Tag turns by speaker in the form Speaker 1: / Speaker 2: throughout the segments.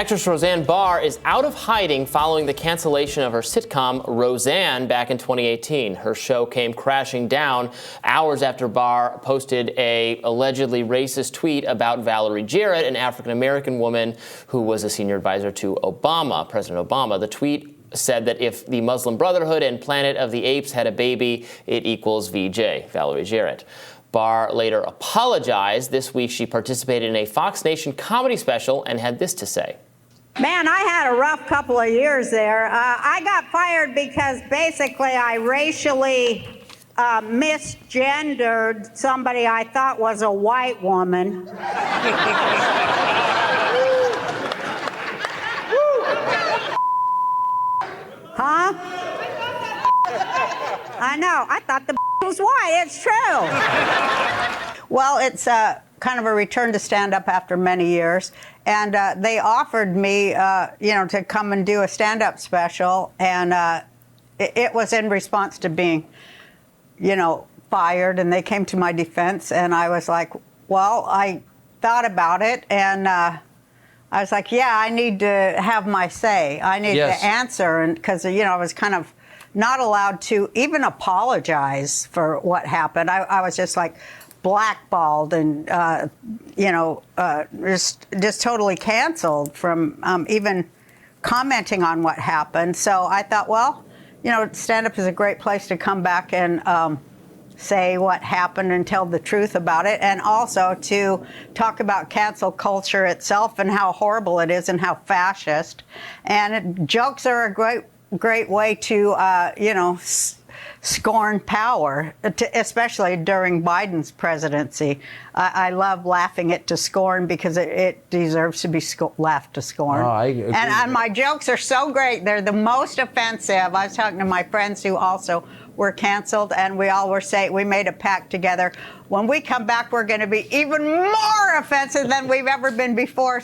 Speaker 1: Actress Roseanne Barr is out of hiding following the cancellation of her sitcom Roseanne back in 2018. Her show came crashing down hours after Barr posted a allegedly racist tweet about Valerie Jarrett, an African-American woman who was a senior advisor to President Obama. The tweet said that if the Muslim Brotherhood and Planet of the Apes had a baby, it equals VJ, Valerie Jarrett. Barr later apologized. This week, she participated in a Fox Nation comedy special and had this to say.
Speaker 2: Man, I had a rough couple of years there. I got fired because basically I racially misgendered somebody I thought was a white woman. Huh? I know. I thought the was white. It's true. Well, it's kind of a return to stand-up after many years. And they offered me, to come and do a stand-up special. And it was in response to being, fired. And they came to my defense. And I was like, well, I thought about it. And I was like, yeah, I need to have my say. I need to answer. And because, I was kind of not allowed to even apologize for what happened. I was just like blackballed and, just totally canceled from even commenting on what happened. So I thought, well, stand-up is a great place to come back and say what happened and tell the truth about it, and also to talk about cancel culture itself and how horrible it is and how fascist. And jokes are a great way to, scorn power, especially during Biden's presidency. I love laughing it to scorn because it deserves to be laughed to scorn.
Speaker 3: Oh, I agree.
Speaker 2: And my jokes are so great. They're the most offensive. I was talking to my friends who also were canceled, and we all were saying, we made a pact together. When we come back, we're going to be even more offensive than we've ever been before.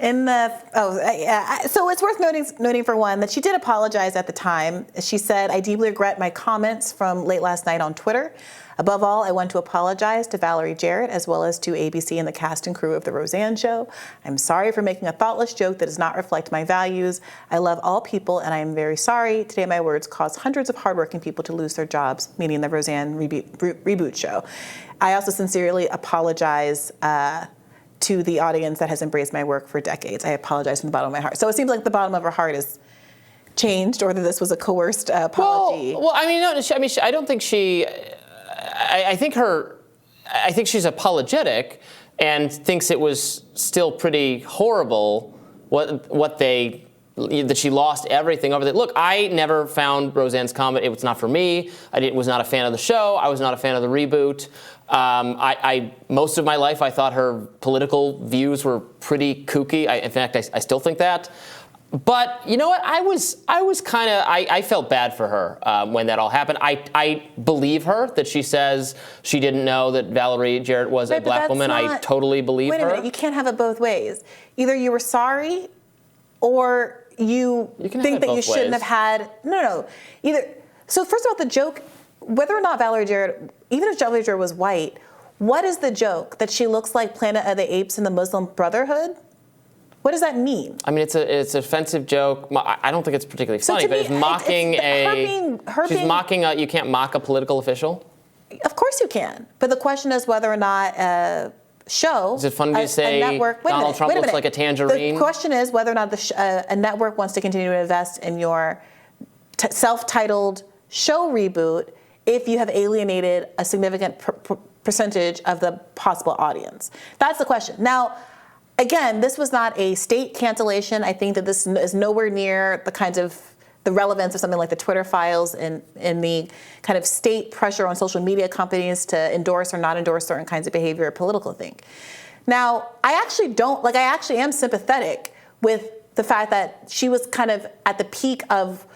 Speaker 4: So it's worth noting for one that she did apologize at the time. She said, "I deeply regret my comments from late last night on Twitter. Above all, I want to apologize to Valerie Jarrett as well as to ABC and the cast and crew of The Roseanne Show. I'm sorry for making a thoughtless joke that does not reflect my values. I love all people and I am very sorry. Today my words caused hundreds of hardworking people to lose their jobs," meaning the Roseanne reboot show. I also sincerely apologize to the audience that has embraced my work for decades. I apologize from the bottom of my heart. So it seems like the bottom of her heart is changed, or that this was a coerced apology.
Speaker 1: I don't think she. I think she's apologetic and thinks it was still pretty horrible that she lost everything over that. Look, I never found Roseanne's comment. It was not for me. I was not a fan of the show. I was not a fan of the reboot. Most of my life, I thought her political views were pretty kooky. In fact, I still think that. But you know what? I felt bad for her when that all happened. I believe her that she says she didn't know that Valerie Jarrett was a black woman. I totally believe her.
Speaker 4: Wait a minute. You can't have it both ways. Either you were sorry, or you think that you shouldn't have had. No. So first of all, the joke, whether or not Valerie Jarrett, even if Valerie Jarrett was white, what is the joke? That she looks like Planet of the Apes and the Muslim Brotherhood? What does that mean? I mean, it's an offensive joke. I don't think it's particularly funny, but it's mocking you can't mock a political official? Of course you can. But the question is whether or not a show...
Speaker 1: Is it funny to say Donald Trump looks like a tangerine?
Speaker 4: The question is whether or not a network wants to continue to invest in your self-titled show reboot if you have alienated a significant percentage of the possible audience. That's the question. Now, again, this was not a state cancellation. I think that this is nowhere near the relevance of something like the Twitter files and the kind of state pressure on social media companies to endorse or not endorse certain kinds of behavior or political thing. Now, I actually am sympathetic with the fact that she was kind of at the peak of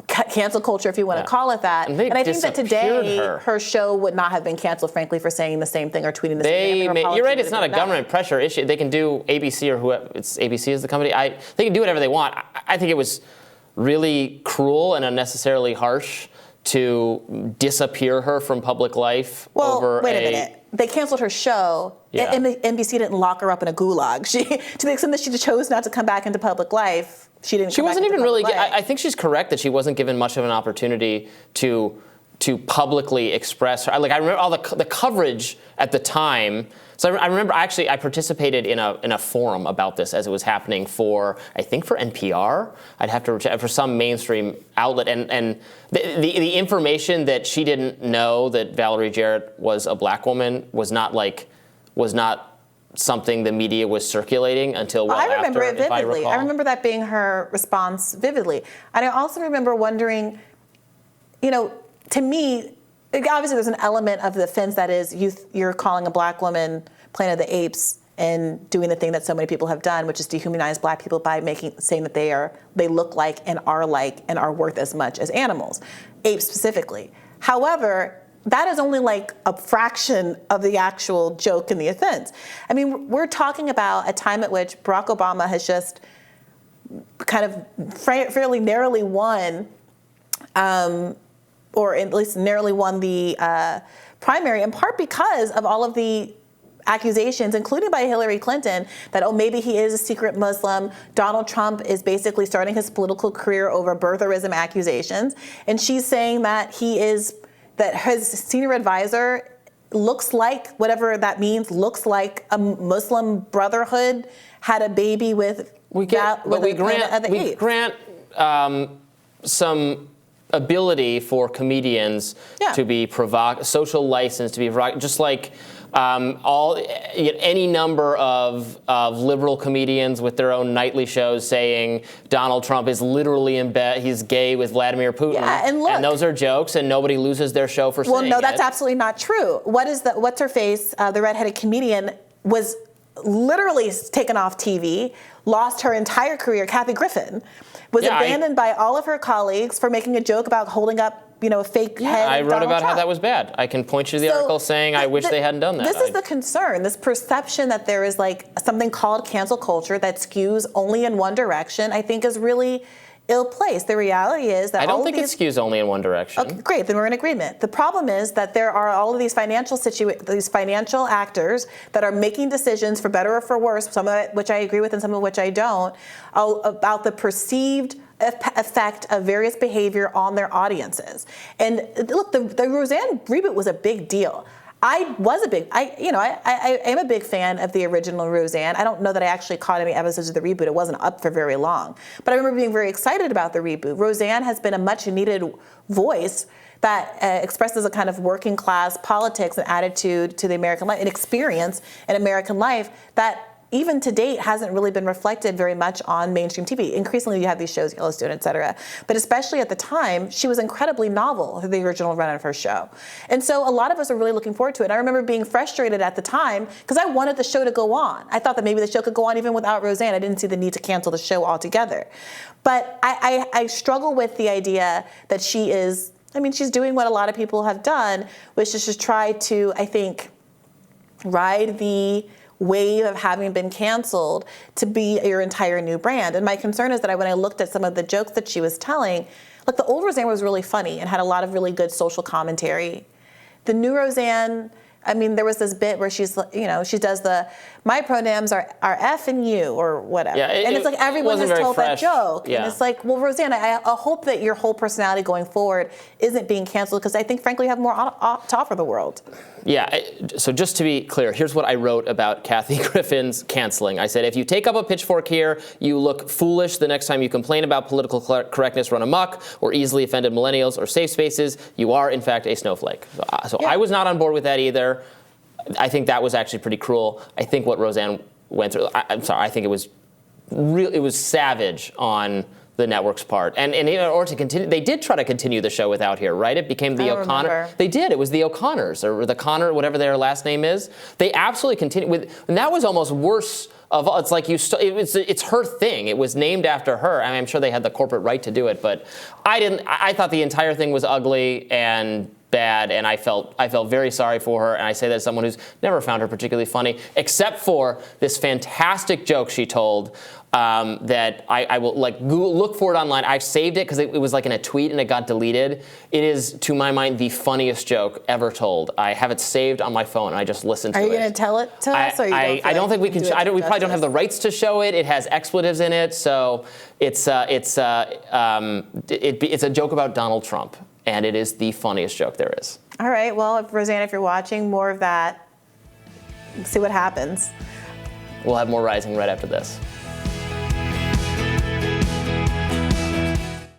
Speaker 4: cancel culture, if you want to call it that. And I think that today her show would not have been canceled, frankly, for saying the same thing or tweeting the same thing.
Speaker 1: You're right, it's not a government pressure issue. They can do ABC or whoever, ABC is the company. They can do whatever they want. I think it was really cruel and unnecessarily harsh to disappear her from public life over
Speaker 4: wait a minute. They canceled her show.
Speaker 1: Yeah.
Speaker 4: NBC didn't lock her up in a gulag. She, to the extent that she chose not to come back into public life, she didn't.
Speaker 1: She wasn't even really.
Speaker 4: Life.
Speaker 1: I think she's correct that she wasn't given much of an opportunity to publicly express her. Like I remember all the coverage at the time. So I remember actually I participated in a forum about this as it was happening for NPR. I'd have to check for some mainstream outlet, and the information that she didn't know that Valerie Jarrett was a black woman was not something the media was circulating until well after.
Speaker 4: I remember it
Speaker 1: if I
Speaker 4: vividly.
Speaker 1: recall.
Speaker 4: I remember that being her response vividly, and I also remember wondering, to me, obviously there's an element of the offense that is you're calling a black woman Planet of the Apes and doing the thing that so many people have done, which is dehumanize black people by saying that they look like and are worth as much as animals, apes specifically. However, that is only like a fraction of the actual joke and the offense. I mean, we're talking about a time at which Barack Obama has just kind of fairly narrowly won, or at least narrowly won the primary, in part because of all of the accusations, including by Hillary Clinton, that, maybe he is a secret Muslim. Donald Trump is basically starting his political career over birtherism accusations. And she's saying that that his senior advisor looks like, whatever that means, looks like a Muslim Brotherhood had a baby with
Speaker 1: we grant some ability for comedians to be social license to be just like any number of liberal comedians with their own nightly shows saying Donald Trump is literally in bed, he's gay with Vladimir Putin.
Speaker 4: Yeah, and look,
Speaker 1: those are jokes, and nobody loses their show for saying it.
Speaker 4: Well, no, that's absolutely not true. What's her face? The redheaded comedian was literally taken off TV, lost her entire career. Kathy Griffin was abandoned by all of her colleagues for making a joke about holding up, a fake head.
Speaker 1: I wrote about
Speaker 4: Trump.
Speaker 1: how that was bad. I can point you to the article saying I wish they hadn't done that.
Speaker 4: This is the concern, this perception that there is like something called cancel culture that skews only in one direction, I think is really ill-placed. The reality is that
Speaker 1: I don't think it skews only in one direction.
Speaker 4: Okay, great, then we're in agreement. The problem is that there are all of these these financial actors that are making decisions for better or for worse, some of it which I agree with and some of which I don't, about the perceived effect of various behavior on their audiences. And look, the Roseanne reboot was a big deal. I am a big fan of the original Roseanne. I don't know that I actually caught any episodes of the reboot. It wasn't up for very long. But I remember being very excited about the reboot. Roseanne has been a much needed voice that expresses a kind of working class politics and attitude to the American life, an experience in American life that even to date hasn't really been reflected very much on mainstream TV. Increasingly, you have these shows, Yellowstone, et cetera. But especially at the time, she was incredibly novel, the original run of her show. And so a lot of us are really looking forward to it. And I remember being frustrated at the time because I wanted the show to go on. I thought that maybe the show could go on even without Roseanne. I didn't see the need to cancel the show altogether. But I struggle with the idea that she's doing what a lot of people have done, which is just try to, I think, ride the wave of having been canceled to be your entire new brand. And my concern is that when I looked at some of the jokes that she was telling, look, the old Roseanne was really funny and had a lot of really good social commentary. The new Roseanne, there was this bit where she does my pronouns are F and you or whatever. Yeah, and it's like everyone has told that joke. Yeah. And it's like, well, Roseanne, I hope that your whole personality going forward isn't being canceled because I think, frankly, you have more to offer the world.
Speaker 1: Yeah, so just to be clear, here's what I wrote about Kathy Griffin's canceling. I said, if you take up a pitchfork here, you look foolish the next time you complain about political correctness run amok or easily offended millennials or safe spaces. You are, in fact, a snowflake. So I was not on board with that either. I think that was actually pretty cruel. I think what Roseanne went through, I'm sorry, I think it was savage on the network's part. And in order to continue, they did try to continue the show without her, right? It became the O'Connor. They did. It was the O'Connors or the Connor, whatever their last name is. They absolutely continued with, and that was almost worse. It's like it's her thing. It was named after her. I'm sure they had the corporate right to do it, but I didn't. I thought the entire thing was ugly, and bad, and I felt very sorry for her, and I say that as someone who's never found her particularly funny, except for this fantastic joke she told that I will like Google, look for it online. I saved it because it was like in a tweet and it got deleted. It is, to my mind, the funniest joke ever told. I have it saved on my phone, and I just listened to it.
Speaker 4: Are you going to tell it to us?
Speaker 1: I don't think we can. We probably don't have the rights to show it. It has expletives in it, so it's a joke about Donald Trump. And it is the funniest joke there is.
Speaker 4: All right. Well, Roseanne, if you're watching, more of that. See what happens.
Speaker 1: We'll have more Rising right after this.